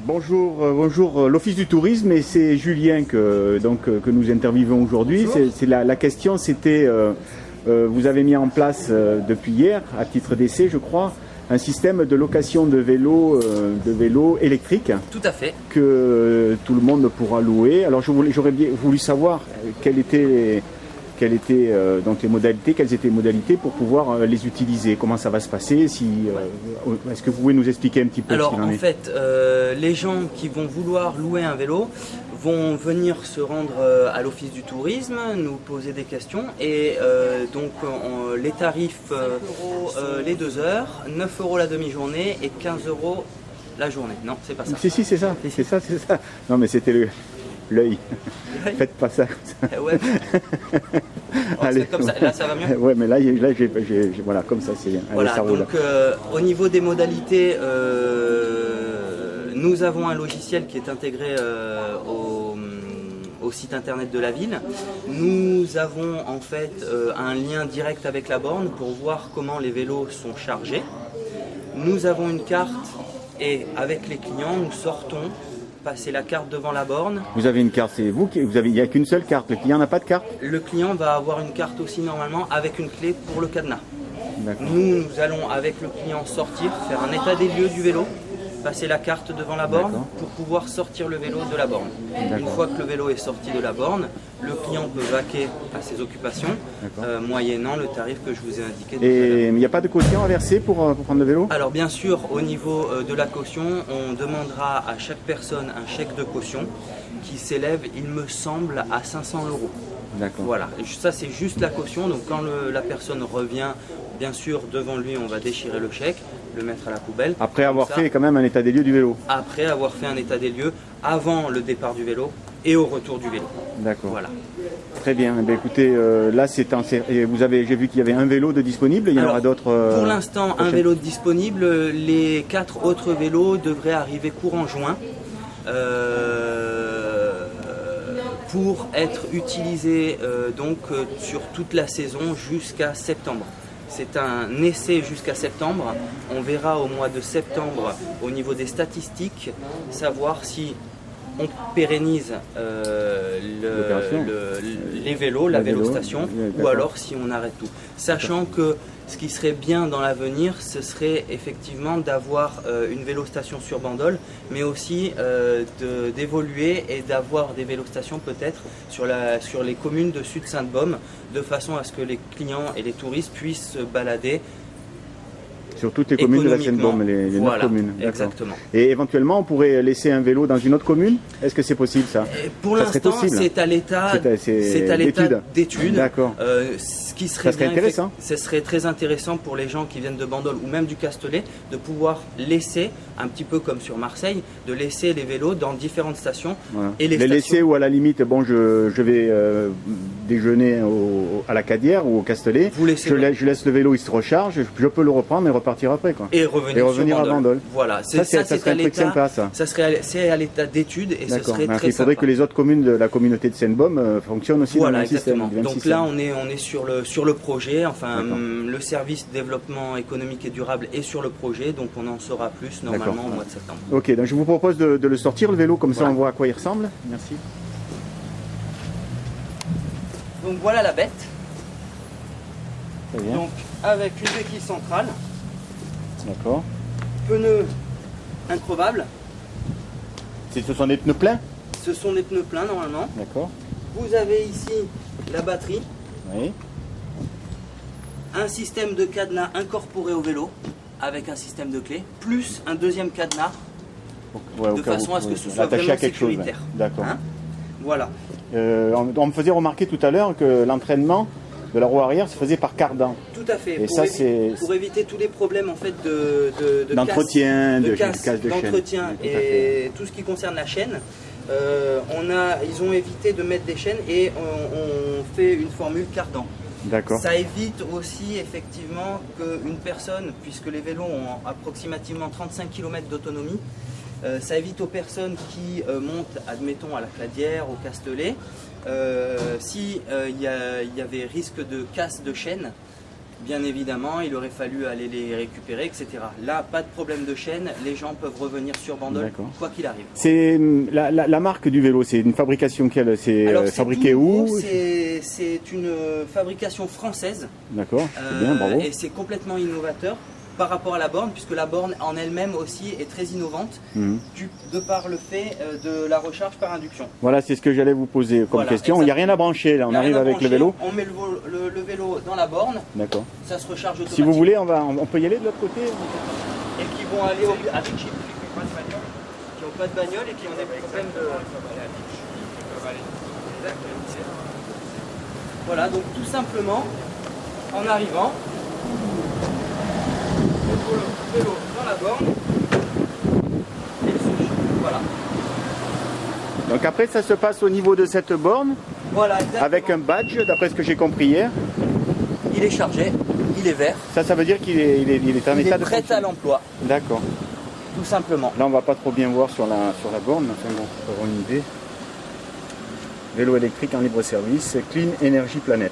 Bonjour, l'Office du tourisme, et c'est Julien que nous interviewons aujourd'hui. La question, c'était, vous avez mis en place depuis hier, à titre d'essai je crois, un système de location de vélos électriques. Tout à fait. Que tout le monde pourra louer. Alors j'aurais bien voulu savoir quelles étaient donc les modalités, quelles étaient les modalités pour pouvoir les utiliser, comment ça va se passer, est-ce que vous pouvez nous expliquer un petit peu Alors ce qu'il en est? En fait, les gens qui vont vouloir louer un vélo vont venir se rendre à l'Office du tourisme, nous poser des questions, et les tarifs, les 2 heures, 9 € la demi-journée et 15 € la journée. Non, c'est pas ça. Si, c'est ça, c'est ça. Non, mais c'était l'œil. Faites pas ça comme ça. Ouais. Allez, comme ça. Là, ça va mieux. Ouais, mais là voilà, comme ça, c'est bien. Voilà, allez, donc au niveau des modalités, nous avons un logiciel qui est intégré au site internet de la ville. Nous avons en fait un lien direct avec la borne pour voir comment les vélos sont chargés. Nous avons une carte et avec les clients, nous sortons passer la carte devant la borne. Vous avez une carte, c'est vous qui il n'y a qu'une seule carte, le client n'a pas de carte? Le client va avoir une carte aussi normalement avec une clé pour le cadenas. Nous allons avec le client sortir, faire un état des lieux du vélo, passer la carte devant la borne pour pouvoir sortir le vélo de la borne. Une fois que le vélo est sorti de la borne, le client peut vaquer à ses occupations, moyennant le tarif que je vous ai indiqué. Et il n'y a pas de caution à verser pour prendre le vélo? Alors bien sûr, au niveau de la caution, on demandera à chaque personne un chèque de caution qui s'élève, il me semble, à 500 €. D'accord. Voilà, ça c'est juste la caution, donc quand la personne revient, bien sûr, devant lui, on va déchirer le chèque, le mettre à la poubelle. Après avoir fait quand même un état des lieux du vélo. Après avoir fait un état des lieux, avant le départ du vélo et au retour du vélo. D'accord. Voilà. Très bien. Eh écoutez, là j'ai vu qu'il y avait un vélo de disponible, il y en aura d'autres. Pour l'instant, un vélo disponible. Les 4 autres vélos devraient arriver courant juin. Pour être utilisés sur toute la saison jusqu'à septembre. C'est un essai jusqu'à septembre. On verra au mois de septembre au niveau des statistiques savoir si on pérennise les vélos, la vélostation, ou alors si on arrête tout. Sachant que ce qui serait bien dans l'avenir, ce serait effectivement d'avoir une vélostation sur Bandol, mais aussi d'évoluer et d'avoir des vélostations peut-être sur les communes de Sud-Sainte-Baume, de façon à ce que les clients et les touristes puissent se balader sur toutes les communes de la Seine-Baume, les 9 communes. Exactement. Et éventuellement, on pourrait laisser un vélo dans une autre commune? Est-ce que c'est possible ça? Pour l'instant, c'est à l'état d'étude. D'accord. Ce qui serait intéressant. Ce serait très intéressant pour les gens qui viennent de Bandol ou même du Castellet de pouvoir laisser, un petit peu comme sur Marseille, de laisser les vélos dans différentes stations. Voilà. Et les laisser, ou à la limite, bon, je vais déjeuner à la Cadière ou au Castellet. Je laisse le vélo, il se recharge, je peux le reprendre et repartir après, quoi. Et revenir à Bandol. Voilà, ça serait un truc sympa, ça. C'est à l'état d'étude et ce serait très Il faudrait sympa. que les autres communes de la communauté de Seine-Baume fonctionnent aussi dans le même système. Donc là, on est sur le projet, enfin le service développement économique et durable est sur le projet, donc on en saura plus normalement au mois de septembre. Ok, donc je vous propose de le sortir, le vélo, comme ça on voit à quoi il ressemble. Merci. Donc voilà la bête. Très bien. Donc avec une béquille centrale. D'accord. Pneus increvables. Ce sont des pneus pleins? Ce sont des pneus pleins normalement. D'accord. Vous avez ici la batterie. Oui. Un système de cadenas incorporé au vélo avec un système de clé, plus un deuxième cadenas de façon à ce que ce soit vraiment sécuritaire. D'accord. Voilà. On me faisait remarquer tout à l'heure que l'entraînement de la roue arrière se faisait par cardan. Tout à fait. Et pour éviter tous les problèmes en fait d'entretien, de casse de d'entretien et tout ce qui concerne la chaîne. Ils ont évité de mettre des chaînes et on fait une formule cardan. D'accord. Ça évite aussi effectivement qu'une personne, puisque les vélos ont approximativement 35 km d'autonomie, ça évite aux personnes qui montent, admettons, à la Cladière, au Castellet, s'il y avait risque de casse de chaîne, bien évidemment, il aurait fallu aller les récupérer, etc. Là, pas de problème de chaîne, les gens peuvent revenir sur Bandol, quoi qu'il arrive. C'est la marque du vélo, c'est une fabrication quelle? C'est fabriqué où? C'est une fabrication française. D'accord, c'est bien, bravo. Et c'est complètement innovateur par rapport à la borne, puisque la borne en elle-même aussi est très innovante, de par le fait de la recharge par induction. Voilà, c'est ce que j'allais vous poser comme question. Il n'y a rien à brancher, là, on arrive avec le vélo. On met le vélo dans la borne, ça se recharge automatiquement. Si vous voulez, on peut y aller de l'autre côté. Et qui vont aller avec qui n'ont pas de bagnole et qui ont des problèmes de... Voilà, donc tout simplement, en arrivant, le vélo dans la borne et le switch. Voilà. Donc après, ça se passe au niveau de cette borne, voilà, avec un badge, d'après ce que j'ai compris hier. Il est chargé, il est vert. Ça veut dire qu'il est en état de prêt à l'emploi. D'accord. Tout simplement. Là, on va pas trop bien voir sur la borne, enfin bon, pour avoir une idée. Vélo électrique en libre service, Clean Energy Planet.